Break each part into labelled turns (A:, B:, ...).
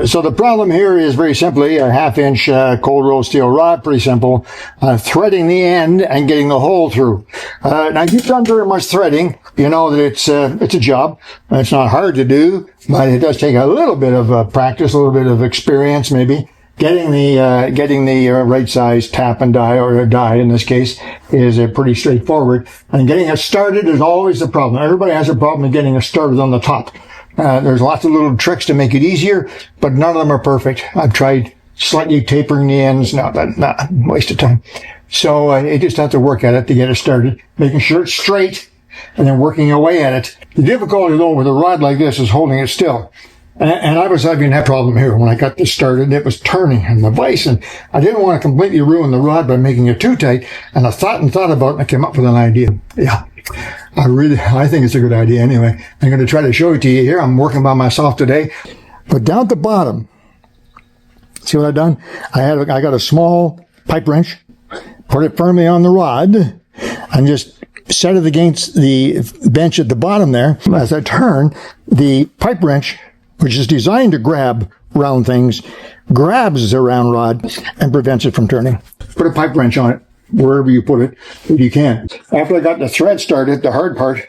A: So the problem here is very simply a 1/2-inch cold rolled steel rod, pretty simple, threading the end and getting the hole through. Now you've done very much threading, you know that it's a job. It's not hard to do, but it does take a little bit of practice, a little bit of experience maybe. Getting the right size tap and die, or a die in this case, is pretty straightforward. And getting it started is always the problem. Everybody has a problem in getting it started on the top. There's lots of little tricks to make it easier, but none of them are perfect. I've tried slightly tapering the ends. No, waste of time. So you just have to work at it to get it started, making sure it's straight, and then working away at it. The difficulty, though, with a rod like this is holding it still. And I was having that problem here when I got this started. It was turning in the vise, and I didn't want to completely ruin the rod by making it too tight. And I thought about it, and I came up with an idea. Yeah, I think it's a good idea anyway. I'm going to try to show it to you here. I'm working by myself today. But down at the bottom, see what I've done? I got a small pipe wrench, put it firmly on the rod, and just set it against the bench at the bottom there. As I turn, the pipe wrench, which is designed to grab round things, grabs the round rod and prevents it from turning. Put a pipe wrench on it, wherever you put it, if you can. After I got the thread started, the hard part,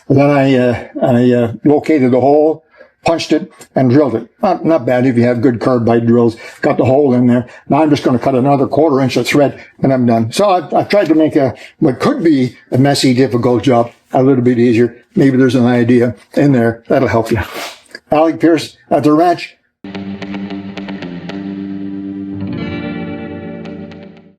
A: then I located the hole, punched it, and drilled it. Not bad if you have good carbide drills. Got the hole in there. Now I'm just going to cut another 1/4 inch of thread, and I'm done. So I've tried to make what could be a messy, difficult job a little bit easier. Maybe there's an idea in there that'll help you. ALEC Peirce at the ranch.